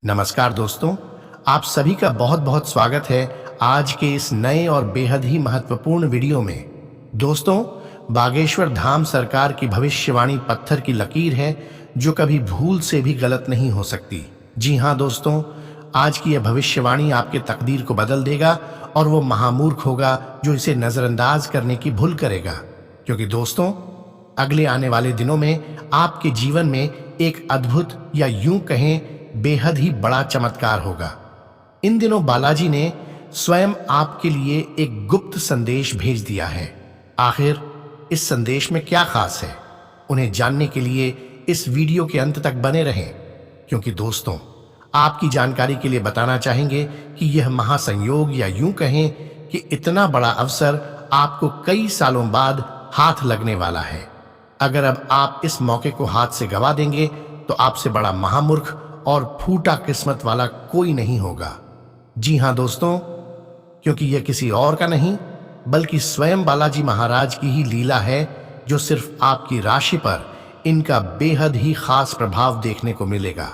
नमस्कार दोस्तों, आप सभी का बहुत बहुत स्वागत है आज के इस नए और बेहद ही महत्वपूर्ण वीडियो में। दोस्तों, बागेश्वर धाम सरकार की भविष्यवाणी पत्थर की लकीर है जो कभी भूल से भी गलत नहीं हो सकती। जी हाँ दोस्तों, आज की यह भविष्यवाणी आपके तकदीर को बदल देगा और वो महामूर्ख होगा जो इसे नजरअंदाज करने की भूल करेगा। क्योंकि दोस्तों, अगले आने वाले दिनों में आपके जीवन में एक अद्भुत या यूं कहें बेहद ही बड़ा चमत्कार होगा। इन दिनों बालाजी ने स्वयं आपके लिए एक गुप्त संदेश भेज दिया है। आखिर इस संदेश में क्या खास है, उन्हें जानने के लिए इस वीडियो के अंत तक बने रहें। क्योंकि दोस्तों, आपकी जानकारी के लिए बताना चाहेंगे कि यह महासंयोग या यूं कहें कि इतना बड़ा अवसर आपको कई सालों बाद हाथ लगने वाला है। अगर अब आप इस मौके को हाथ से गवा देंगे तो आपसे बड़ा महामूर्ख और फूटा किस्मत वाला कोई नहीं होगा। जी हां दोस्तों, क्योंकि यह किसी और का नहीं बल्कि स्वयं बालाजी महाराज की ही लीला है जो सिर्फ आपकी राशि पर इनका बेहद ही खास प्रभाव देखने को मिलेगा।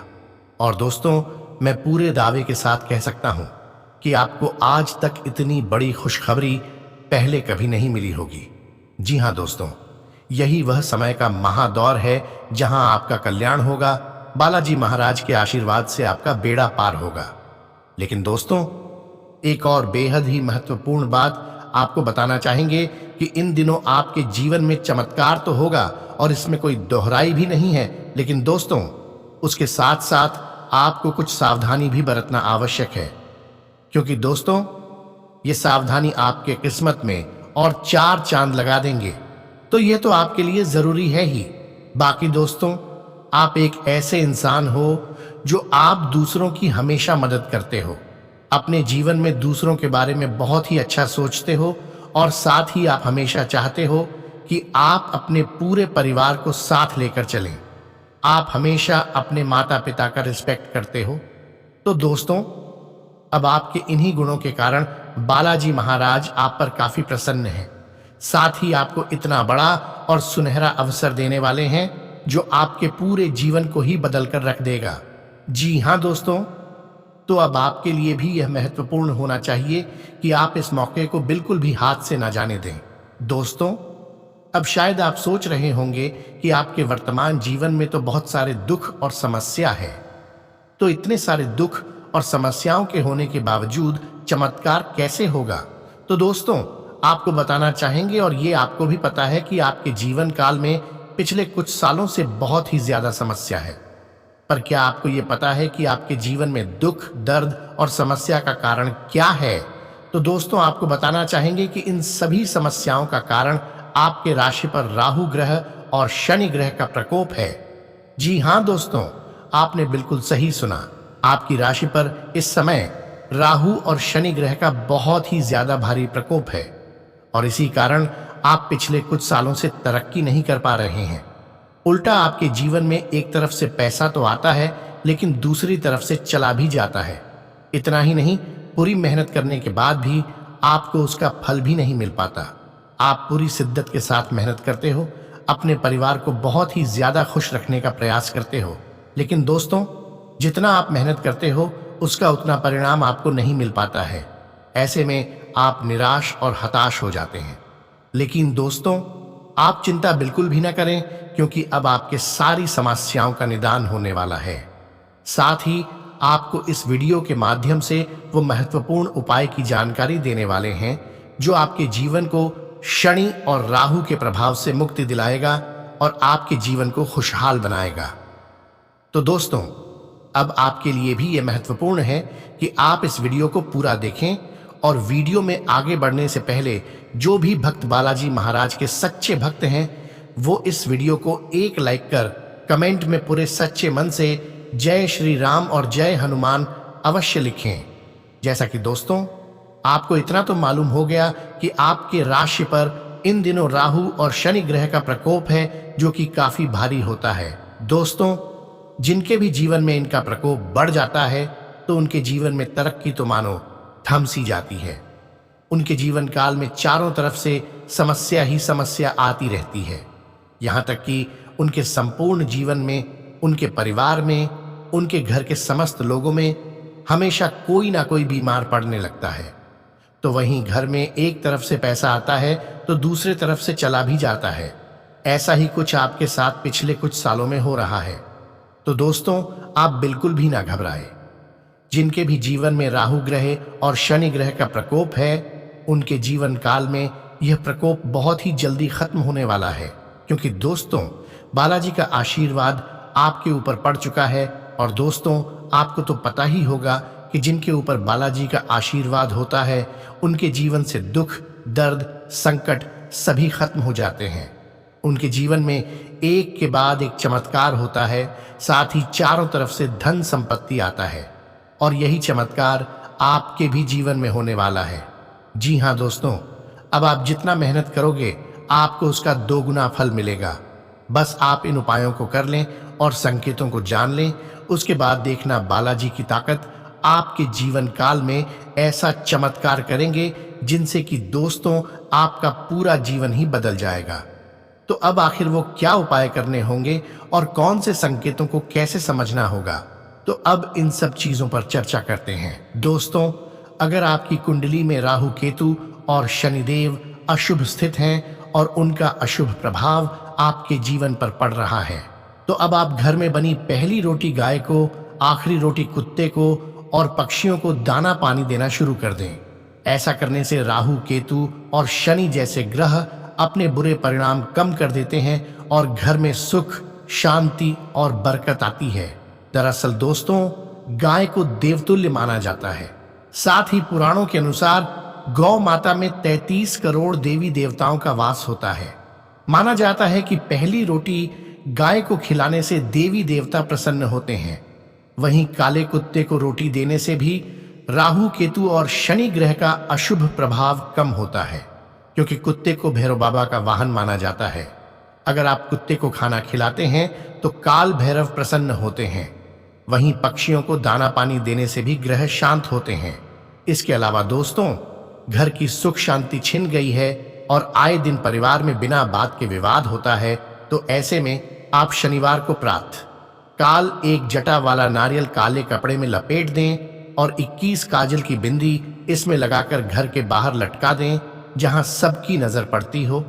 और दोस्तों, मैं पूरे दावे के साथ कह सकता हूं कि आपको आज तक इतनी बड़ी खुशखबरी पहले कभी नहीं मिली होगी। जी हां दोस्तों, यही वह समय का महादौर है जहां आपका कल्याण होगा, बालाजी महाराज के आशीर्वाद से आपका बेड़ा पार होगा। लेकिन दोस्तों, एक और बेहद ही महत्वपूर्ण बात आपको बताना चाहेंगे कि इन दिनों आपके जीवन में चमत्कार तो होगा और इसमें कोई दोहराई भी नहीं है। लेकिन दोस्तों, उसके साथ साथ आपको कुछ सावधानी भी बरतना आवश्यक है। क्योंकि दोस्तों, ये सावधानी आपके किस्मत में और 4 चांद लगा देंगे। तो ये तो आपके लिए जरूरी है ही। बाकी दोस्तों, आप एक ऐसे इंसान हो जो आप दूसरों की हमेशा मदद करते हो, अपने जीवन में दूसरों के बारे में बहुत ही अच्छा सोचते हो और साथ ही आप हमेशा चाहते हो कि आप अपने पूरे परिवार को साथ लेकर चलें। आप हमेशा अपने माता पिता का रिस्पेक्ट करते हो। तो दोस्तों, अब आपके इन्हीं गुणों के कारण बालाजी महाराज आप पर काफी प्रसन्न हैं। साथ ही आपको इतना बड़ा और सुनहरा अवसर देने वाले हैं जो आपके पूरे जीवन को ही बदल कर रख देगा। जी हां दोस्तों, तो अब आपके लिए भी यह महत्वपूर्ण होना चाहिए कि आप इस मौके को बिल्कुल भी हाथ से ना जाने दें। दोस्तों, अब शायद आप सोच रहे होंगे कि आपके वर्तमान जीवन में तो बहुत सारे दुख और समस्या है, तो इतने सारे दुख और समस्याओं के होने के बावजूद चमत्कार कैसे होगा। तो दोस्तों, आपको बताना चाहेंगे और ये आपको भी पता है कि आपके जीवन काल में पिछले कुछ सालों से बहुत ही ज्यादा समस्या है। पर क्या आपको ये पता है कि आपके जीवन में दुख, दर्द और समस्या का कारण क्या है? तो दोस्तों, आपको बताना चाहेंगे कि इन सभी समस्याओं का कारण आपके राशि पर राहु ग्रह और शनि ग्रह का प्रकोप है। जी हां दोस्तों, आपने बिल्कुल सही सुना। आपकी राशि पर इस समय राहु और शनि ग्रह का बहुत ही ज्यादा भारी प्रकोप है और इसी कारण आप पिछले कुछ सालों से तरक्की नहीं कर पा रहे हैं। उल्टा आपके जीवन में एक तरफ से पैसा तो आता है लेकिन दूसरी तरफ से चला भी जाता है। इतना ही नहीं, पूरी मेहनत करने के बाद भी आपको उसका फल भी नहीं मिल पाता। आप पूरी शिद्दत के साथ मेहनत करते हो, अपने परिवार को बहुत ही ज्यादा खुश रखने का प्रयास करते हो, लेकिन दोस्तों, जितना आप मेहनत करते हो उसका उतना परिणाम आपको नहीं मिल पाता है। ऐसे में आप निराश और हताश हो जाते हैं। लेकिन दोस्तों, आप चिंता बिल्कुल भी ना करें, क्योंकि अब आपके सारी समस्याओं का निदान होने वाला है। साथ ही आपको इस वीडियो के माध्यम से वो महत्वपूर्ण उपाय की जानकारी देने वाले हैं जो आपके जीवन को शनि और राहु के प्रभाव से मुक्ति दिलाएगा और आपके जीवन को खुशहाल बनाएगा। तो दोस्तों, अब आपके लिए भी यह महत्वपूर्ण है कि आप इस वीडियो को पूरा देखें और वीडियो में आगे बढ़ने से पहले जो भी भक्त बालाजी महाराज के सच्चे भक्त हैं वो इस वीडियो को एक लाइक कर कमेंट में पूरे सच्चे मन से जय श्री राम और जय हनुमान अवश्य लिखें। जैसा कि दोस्तों, आपको इतना तो मालूम हो गया कि आपके राशि पर इन दिनों राहु और शनि ग्रह का प्रकोप है जो कि काफी भारी होता है। दोस्तों, जिनके भी जीवन में इनका प्रकोप बढ़ जाता है तो उनके जीवन में तरक्की तो मानो थम सी जाती है। उनके जीवन काल में चारों तरफ से समस्या ही समस्या आती रहती है। यहाँ तक कि उनके संपूर्ण जीवन में, उनके परिवार में, उनके घर के समस्त लोगों में हमेशा कोई ना कोई बीमार पड़ने लगता है। तो वहीं घर में एक तरफ से पैसा आता है तो दूसरे तरफ से चला भी जाता है। ऐसा ही कुछ आपके साथ पिछले कुछ सालों में हो रहा है। तो दोस्तों, आप बिल्कुल भी ना घबराएं। जिनके भी जीवन में राहु ग्रह और शनि ग्रह का प्रकोप है, उनके जीवन काल में यह प्रकोप बहुत ही जल्दी खत्म होने वाला है, क्योंकि दोस्तों बालाजी का आशीर्वाद आपके ऊपर पड़ चुका है। और दोस्तों, आपको तो पता ही होगा कि जिनके ऊपर बालाजी का आशीर्वाद होता है उनके जीवन से दुख, दर्द, संकट सभी खत्म हो जाते हैं। उनके जीवन में एक के बाद एक चमत्कार होता है, साथ ही चारों तरफ से धन संपत्ति आता है। और यही चमत्कार आपके भी जीवन में होने वाला है। जी हाँ दोस्तों, अब आप जितना मेहनत करोगे आपको उसका दोगुना फल मिलेगा। बस आप इन उपायों को कर लें और संकेतों को जान लें। उसके बाद देखना बालाजी की ताकत आपके जीवन काल में ऐसा चमत्कार करेंगे जिनसे कि दोस्तों आपका पूरा जीवन ही बदल जाएगा। तो अब आखिर वो क्या उपाय करने होंगे और कौन से संकेतों को कैसे समझना होगा, तो अब इन सब चीजों पर चर्चा करते हैं। दोस्तों, अगर आपकी कुंडली में राहु, केतु और शनिदेव अशुभ स्थित हैं और उनका अशुभ प्रभाव आपके जीवन पर पड़ रहा है, तो अब आप घर में बनी पहली रोटी गाय को, आखिरी रोटी कुत्ते को और पक्षियों को दाना पानी देना शुरू कर दें। ऐसा करने से राहु, केतु और शनि जैसे ग्रह अपने बुरे परिणाम कम कर देते हैं और घर में सुख, शांति और बरकत आती है। दरअसल दोस्तों, गाय को देवतुल्य माना जाता है। साथ ही पुराणों के अनुसार गौ माता में 33 करोड़ देवी देवताओं का वास होता है। माना जाता है कि पहली रोटी गाय को खिलाने से देवी देवता प्रसन्न होते हैं। वहीं काले कुत्ते को रोटी देने से भी राहु, केतु और शनि ग्रह का अशुभ प्रभाव कम होता है, क्योंकि कुत्ते को भैरव बाबा का वाहन माना जाता है। अगर आप कुत्ते को खाना खिलाते हैं तो काल भैरव प्रसन्न होते हैं। वहीं पक्षियों को दाना पानी देने से भी ग्रह शांत होते हैं। इसके अलावा दोस्तों, घर की सुख शांति छिन गई है और आए दिन परिवार में बिना बात के विवाद होता है, तो ऐसे में आप शनिवार को प्रातः काल एक जटा वाला नारियल काले कपड़े में लपेट दें और 21 काजल की बिंदी इसमें लगाकर घर के बाहर लटका दें, जहां सबकी नजर पड़ती हो।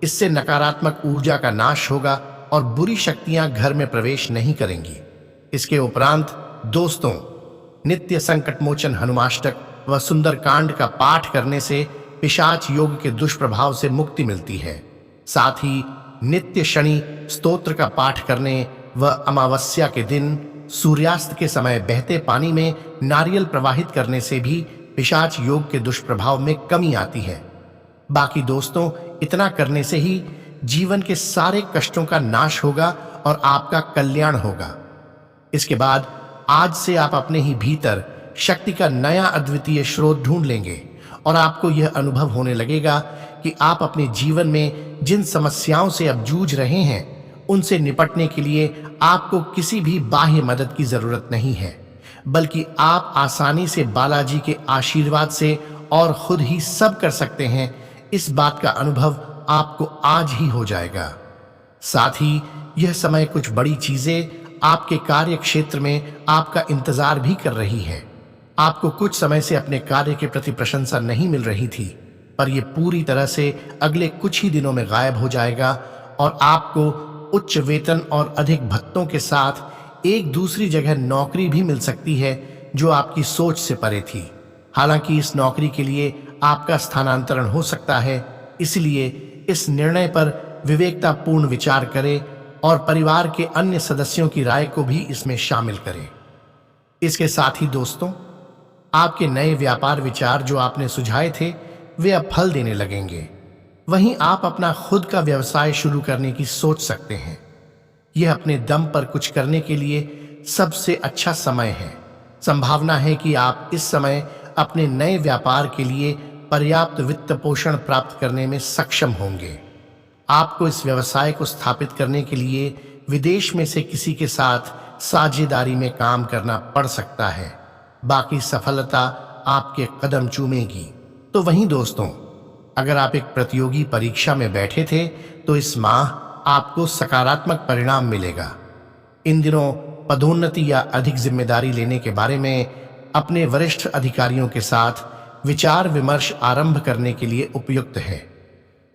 इससे नकारात्मक ऊर्जा का नाश होगा और बुरी शक्तियां घर में प्रवेश नहीं करेंगी। इसके उपरांत दोस्तों, नित्य संकट मोचन हनुमाष्टक व सुंदरकांड का पाठ करने से पिशाच योग के दुष्प्रभाव से मुक्ति मिलती है। साथ ही नित्य शनि स्तोत्र का पाठ करने व अमावस्या के दिन सूर्यास्त के समय बहते पानी में नारियल प्रवाहित करने से भी पिशाच योग के दुष्प्रभाव में कमी आती है। बाकी दोस्तों, इतना करने से ही जीवन के सारे कष्टों का नाश होगा और आपका कल्याण होगा। इसके बाद आज से आप अपने ही भीतर शक्ति का नया अद्वितीय स्रोत ढूंढ लेंगे और आपको यह अनुभव होने लगेगा कि आप अपने जीवन में जिन समस्याओं से अब जूझ रहे हैं उनसे निपटने के लिए आपको किसी भी बाह्य मदद की जरूरत नहीं है, बल्कि आप आसानी से बालाजी के आशीर्वाद से और खुद ही सब कर सकते हैं। इस बात का अनुभव आपको आज ही हो जाएगा। साथ ही यह समय कुछ बड़ी चीजें आपके कार्य क्षेत्र में आपका इंतजार भी कर रही है। आपको कुछ समय से अपने कार्य के प्रति प्रशंसा नहीं मिल रही थी, पर यह पूरी तरह से अगले कुछ ही दिनों में गायब हो जाएगा और आपको उच्च वेतन और अधिक भत्तों के साथ एक दूसरी जगह नौकरी भी मिल सकती है जो आपकी सोच से परे थी। हालांकि इस नौकरी के लिए आपका स्थानांतरण हो सकता है, इसलिए इस निर्णय पर विवेकतापूर्ण विचार करें और परिवार के अन्य सदस्यों की राय को भी इसमें शामिल करें। इसके साथ ही दोस्तों, आपके नए व्यापार विचार जो आपने सुझाए थे वे अब फल देने लगेंगे। वहीं आप अपना खुद का व्यवसाय शुरू करने की सोच सकते हैं। यह अपने दम पर कुछ करने के लिए सबसे अच्छा समय है। संभावना है कि आप इस समय अपने नए व्यापार के लिए पर्याप्त वित्त पोषण प्राप्त करने में सक्षम होंगे। आपको इस व्यवसाय को स्थापित करने के लिए विदेश में से किसी के साथ साझेदारी में काम करना पड़ सकता है। बाकी सफलता आपके कदम चूमेगी। तो वहीं दोस्तों, अगर आप एक प्रतियोगी परीक्षा में बैठे थे तो इस माह आपको सकारात्मक परिणाम मिलेगा। इन दिनों पदोन्नति या अधिक जिम्मेदारी लेने के बारे में अपने वरिष्ठ अधिकारियों के साथ विचार विमर्श आरंभ करने के लिए उपयुक्त है।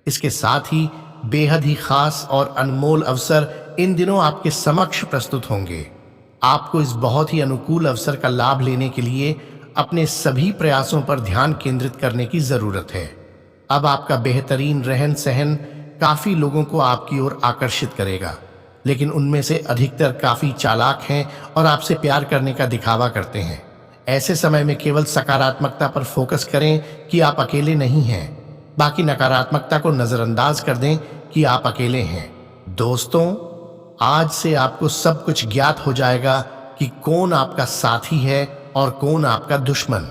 इसके साथ ही बेहद ही खास और अनमोल अवसर इन दिनों आपके समक्ष प्रस्तुत होंगे। आपको इस बहुत ही अनुकूल अवसर का लाभ लेने के लिए अपने सभी प्रयासों पर ध्यान केंद्रित करने की जरूरत है। अब आपका बेहतरीन रहन सहन काफी लोगों को आपकी ओर आकर्षित करेगा, लेकिन उनमें से अधिकतर काफी चालाक हैं और आपसे प्यार करने का दिखावा करते हैं। ऐसे समय में केवल सकारात्मकता पर फोकस करें कि आप अकेले नहीं हैं। बाकी नकारात्मकता को नजरअंदाज कर दें कि आप अकेले हैं। दोस्तों, आज से आपको सब कुछ ज्ञात हो जाएगा कि कौन आपका साथी है और कौन आपका दुश्मन।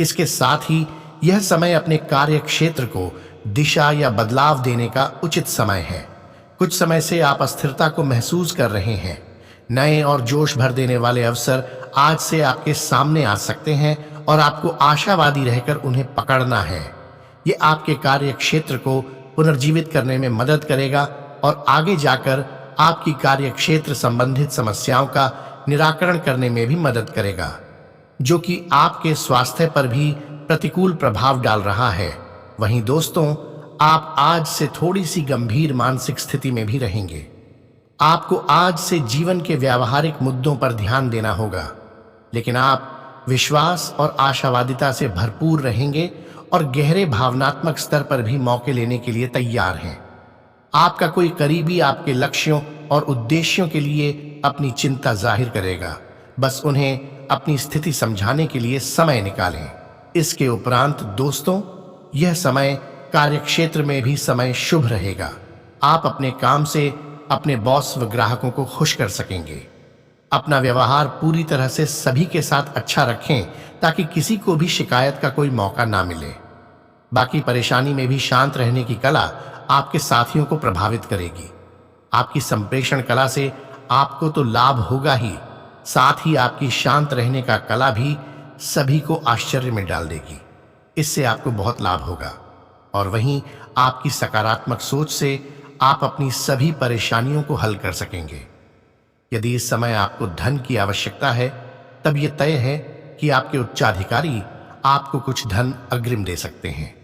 इसके साथ ही यह समय अपने कार्य क्षेत्र को दिशा या बदलाव देने का उचित समय है। कुछ समय से आप अस्थिरता को महसूस कर रहे हैं। नए और जोश भर देने वाले अवसर आज से आपके सामने आ सकते हैं और आपको आशावादी रहकर उन्हें पकड़ना है। ये आपके कार्य क्षेत्र को पुनर्जीवित करने में मदद करेगा और आगे जाकर आपकी कार्य क्षेत्र संबंधित समस्याओं का निराकरण करने में भी मदद करेगा, जो कि आपके स्वास्थ्य पर भी प्रतिकूल प्रभाव डाल रहा है। वहीं दोस्तों, आप आज से थोड़ी सी गंभीर मानसिक स्थिति में भी रहेंगे। आपको आज से जीवन के व्यावहारिक मुद्दों पर ध्यान देना होगा, लेकिन आप विश्वास और आशावादिता से भरपूर रहेंगे और गहरे भावनात्मक स्तर पर भी मौके लेने के लिए तैयार हैं। आपका कोई करीबी आपके लक्ष्यों और उद्देश्यों के लिए अपनी चिंता जाहिर करेगा। बस उन्हें अपनी स्थिति समझाने के लिए समय निकालें। इसके उपरांत दोस्तों, यह समय कार्यक्षेत्र में भी समय शुभ रहेगा। आप अपने काम से अपने बॉस व ग्राहकों को खुश कर सकेंगे। अपना व्यवहार पूरी तरह से सभी के साथ अच्छा रखें ताकि किसी को भी शिकायत का कोई मौका ना मिले। बाकी परेशानी में भी शांत रहने की कला आपके साथियों को प्रभावित करेगी। आपकी संप्रेषण कला से आपको तो लाभ होगा ही, साथ ही आपकी शांत रहने का कला भी सभी को आश्चर्य में डाल देगी। इससे आपको बहुत लाभ होगा और वहीं आपकी सकारात्मक सोच से आप अपनी सभी परेशानियों को हल कर सकेंगे। यदि इस समय आपको धन की आवश्यकता है, तब यह तय है कि आपके उच्चाधिकारी आपको कुछ धन अग्रिम दे सकते हैं।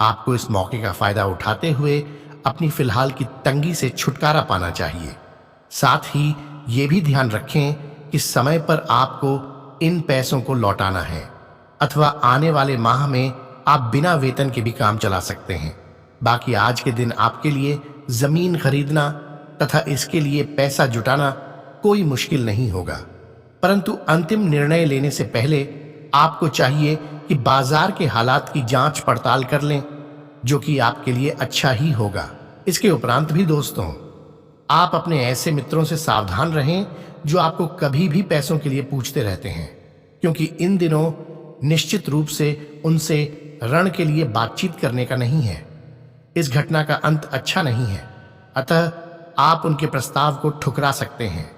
आपको इस मौके का फायदा उठाते हुए अपनी फिलहाल की तंगी से छुटकारा पाना चाहिए। साथ ही ये भी ध्यान रखें कि समय पर आपको इन पैसों को लौटाना है, अथवा आने वाले माह में आप बिना वेतन के भी काम चला सकते हैं। बाकी आज के दिन आपके लिए जमीन खरीदना तथा इसके लिए पैसा जुटाना कोई मुश्किल नहीं होगा, परंतु अंतिम निर्णय लेने से पहले आपको चाहिए कि बाजार के हालात की जांच पड़ताल कर लें, जो कि आपके लिए अच्छा ही होगा। इसके उपरांत भी दोस्तों, आप अपने ऐसे मित्रों से सावधान रहें जो आपको कभी भी पैसों के लिए पूछते रहते हैं, क्योंकि इन दिनों निश्चित रूप से उनसे ऋण के लिए बातचीत करने का नहीं है। इस घटना का अंत अच्छा नहीं है, अतः आप उनके प्रस्ताव को ठुकरा सकते हैं।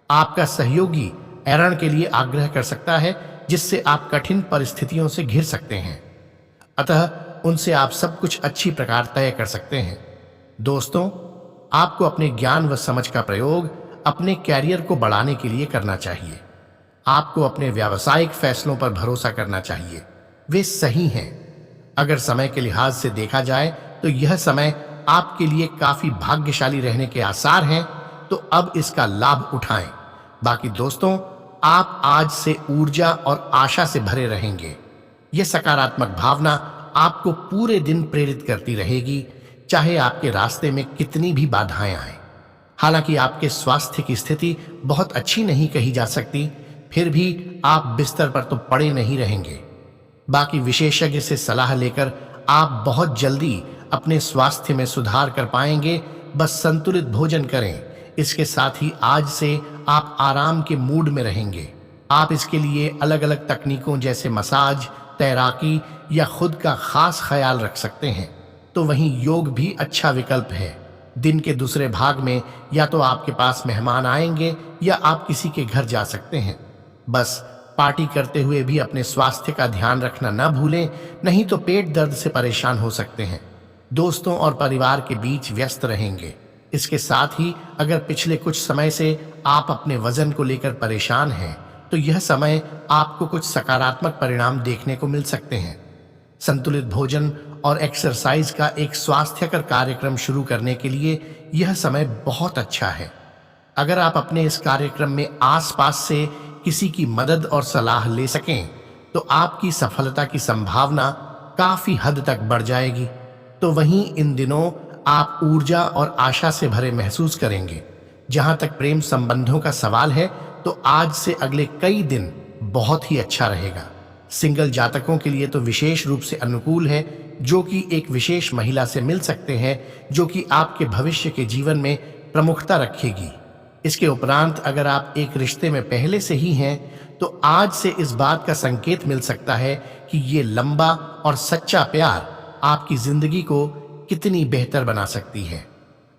आपका सहयोगी ऋण के लिए आग्रह कर सकता है, जिससे आप कठिन परिस्थितियों से घिर सकते हैं, अतः उनसे आप सब कुछ अच्छी प्रकार तय कर सकते हैं। दोस्तों, आपको अपने ज्ञान व समझ का प्रयोग अपने कैरियर को बढ़ाने के लिए करना चाहिए। आपको अपने व्यावसायिक फैसलों पर भरोसा करना चाहिए, वे सही हैं। अगर समय के लिहाज से देखा जाए तो यह समय आपके लिए काफी भाग्यशाली रहने के आसार हैं, तो अब इसका लाभ उठाएं। बाकी दोस्तों, आप आज से ऊर्जा और आशा से भरे रहेंगे। यह सकारात्मक भावना आपको पूरे दिन प्रेरित करती रहेगी, चाहे आपके रास्ते में कितनी भी बाधाएं आए। हालांकि आपके स्वास्थ्य की स्थिति बहुत अच्छी नहीं कही जा सकती, फिर भी आप बिस्तर पर तो पड़े नहीं रहेंगे। बाकी विशेषज्ञ से सलाह लेकर आप बहुत जल्दी अपने स्वास्थ्य में सुधार कर पाएंगे। बस संतुलित भोजन करें। इसके साथ ही आज से आप आराम के मूड में रहेंगे। आप इसके लिए अलग अलग तकनीकों जैसे मसाज, तैराकी या खुद का खास ख्याल रख सकते हैं। तो वहीं योग भी अच्छा विकल्प है। दिन के दूसरे भाग में या तो आपके पास मेहमान आएंगे या आप किसी के घर जा सकते हैं। बस पार्टी करते हुए भी अपने स्वास्थ्य का ध्यान रखना न भूलें, नहीं तो पेट दर्द से परेशान हो सकते हैं। दोस्तों और परिवार के बीच व्यस्त रहेंगे। इसके साथ ही अगर पिछले कुछ समय से आप अपने वजन को लेकर परेशान हैं, तो यह समय आपको कुछ सकारात्मक परिणाम देखने को मिल सकते हैं। संतुलित भोजन और एक्सरसाइज का एक स्वास्थ्यकर कार्यक्रम शुरू करने के लिए यह समय बहुत अच्छा है। अगर आप अपने इस कार्यक्रम में आसपास से किसी की मदद और सलाह ले सकें, तो आपकी सफलता की संभावना काफी हद तक बढ़ जाएगी। तो वहीं इन दिनों आप ऊर्जा और आशा से भरे महसूस करेंगे। जहां तक प्रेम संबंधों का सवाल है, तो आज से अगले कई दिन बहुत ही अच्छा रहेगा। सिंगल जातकों के लिए तो विशेष रूप से अनुकूल है, जो कि एक विशेष महिला से मिल सकते हैं, जो कि आपके भविष्य के जीवन में प्रमुखता रखेगी। इसके उपरांत अगर आप एक रिश्ते में पहले से ही हैं, तो आज से इस बात का संकेत मिल सकता है कि ये लंबा और सच्चा प्यार आपकी जिंदगी को कितनी बेहतर बना सकती है।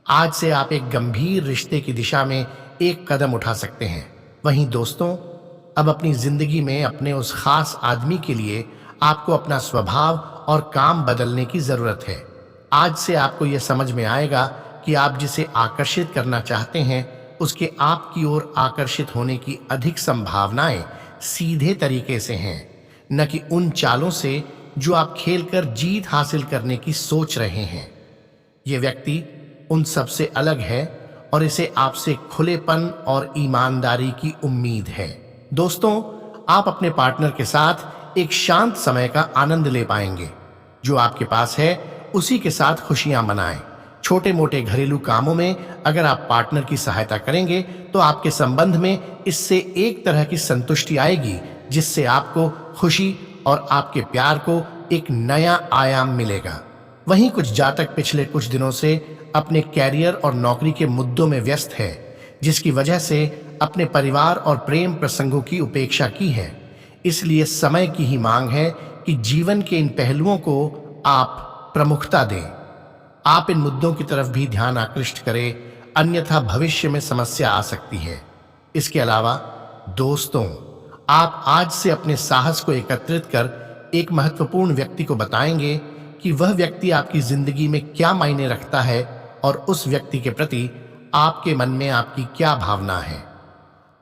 आज से आप एक गंभीर रिश्ते की दिशा में एक कदम उठा सकते हैं। वहीं दोस्तों, अब अपनी जिंदगी में अपने उस खास आदमी के लिए आपको अपना स्वभाव और काम बदलने की जरूरत है। आज से आपको यह समझ में आएगा कि आप जिसे आकर्षित करना चाहते हैं, उसके आपकी ओर आकर्षित होने की अधिक संभावनाएं सीधे तरीके से हैं, न कि उन चालों से जो आप खेलकर जीत हासिल करने की सोच रहे हैं। ये व्यक्ति उन सबसे अलग है और इसे आपसे खुलेपन और ईमानदारी की उम्मीद है। दोस्तों, आप अपने पार्टनर के साथ एक शांत समय का आनंद ले पाएंगे। जो आपके पास है उसी के साथ खुशियां मनाएं। छोटे मोटे घरेलू कामों में अगर आप पार्टनर की सहायता करेंगे, तो आपके संबंध में इससे एक तरह की संतुष्टि आएगी, जिससे आपको खुशी और आपके प्यार को एक नया आयाम मिलेगा। वहीं कुछ जातक पिछले कुछ दिनों से अपने कैरियर और नौकरी के मुद्दों में व्यस्त है, जिसकी वजह से अपने परिवार और प्रेम प्रसंगों की उपेक्षा की है। इसलिए समय की ही मांग है कि जीवन के इन पहलुओं को आप प्रमुखता दें। आप इन मुद्दों की तरफ भी ध्यान आकृष्ट करें, अन्यथा भविष्य में समस्या आ सकती है। इसके अलावा दोस्तों, आप आज से अपने साहस को एकत्रित कर एक महत्वपूर्ण व्यक्ति को बताएंगे कि वह व्यक्ति आपकी जिंदगी में क्या मायने रखता है और उस व्यक्ति के प्रति आपके मन में आपकी क्या भावना है।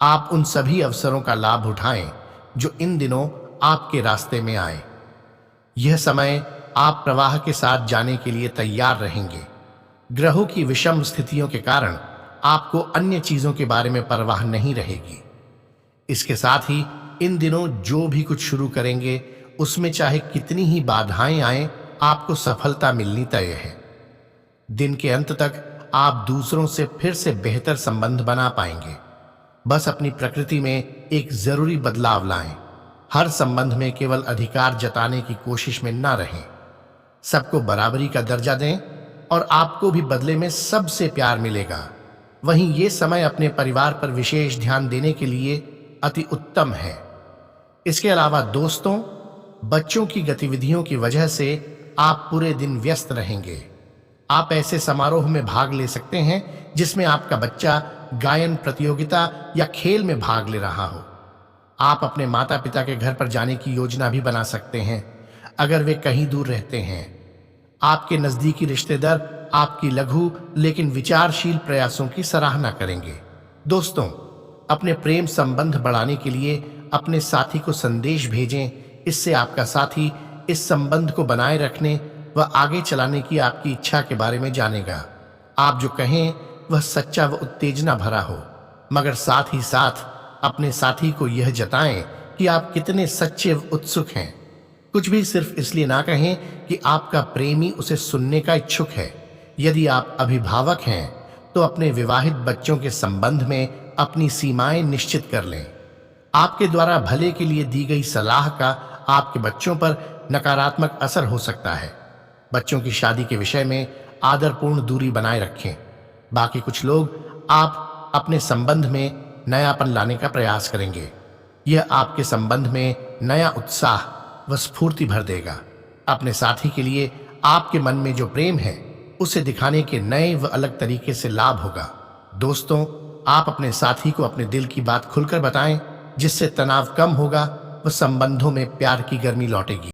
आप उन सभी अवसरों का लाभ उठाएं जो इन दिनों आपके रास्ते में आए। यह समय आप प्रवाह के साथ जाने के लिए तैयार रहेंगे। ग्रहों की विषम स्थितियों के कारण आपको अन्य चीजों के बारे में परवाह नहीं रहेगी। इसके साथ ही इन दिनों जो भी कुछ शुरू करेंगे, उसमें चाहे कितनी ही बाधाएं आए, आपको सफलता मिलनी तय है। दिन के अंत तक आप दूसरों से फिर से बेहतर संबंध बना पाएंगे। बस अपनी प्रकृति में एक जरूरी बदलाव लाएं। हर संबंध में केवल अधिकार जताने की कोशिश में ना रहें। सबको बराबरी का दर्जा दें और आपको भी बदले में सबसे प्यार मिलेगा। वहीं ये समय अपने परिवार पर विशेष ध्यान देने के लिए अति उत्तम है। इसके अलावा दोस्तों, बच्चों की गतिविधियों की वजह से आप पूरे दिन व्यस्त रहेंगे। आप ऐसे समारोह में भाग ले सकते हैं जिसमें आपका बच्चा गायन प्रतियोगिता या खेल में भाग ले रहा हो। आप अपने माता पिता के घर पर जाने की योजना भी बना सकते हैं, अगर वे कहीं दूर रहते हैं। आपके नजदीकी रिश्तेदार आपकी लघु लेकिन विचारशील प्रयासों की सराहना करेंगे। दोस्तों, अपने प्रेम संबंध बढ़ाने के लिए अपने साथी को संदेश भेजें। इससे आपका साथी इस संबंध को बनाए रखने व आगे चलाने की आपकी इच्छा के बारे में जानेगा। आप जो कहें वह सच्चा व उत्तेजना भरा हो, मगर साथ ही साथ अपने साथी को यह जताएं कि आप कितने सच्चे व उत्सुक हैं। कुछ भी सिर्फ इसलिए ना कहें कि आपका प्रेमी उसे सुनने का इच्छुक है। यदि आप अभिभावक हैं, तो अपने विवाहित बच्चों के संबंध में अपनी सीमाएं निश्चित कर लें। आपके द्वारा भले के लिए दी गई सलाह का आपके बच्चों पर नकारात्मक असर हो सकता है। बच्चों की शादी के विषय में आदरपूर्ण दूरी बनाए रखें। बाकी कुछ लोग आप अपने संबंध में नयापन लाने का प्रयास करेंगे। यह आपके संबंध में नया उत्साह व स्फूर्ति भर देगा। अपने साथी के लिए आपके मन में जो प्रेम है, उसे दिखाने के नए व अलग तरीके से लाभ होगा। दोस्तों, आप अपने साथी को अपने दिल की बात खुलकर बताएं, जिससे तनाव कम होगा व संबंधों में प्यार की गर्मी लौटेगी।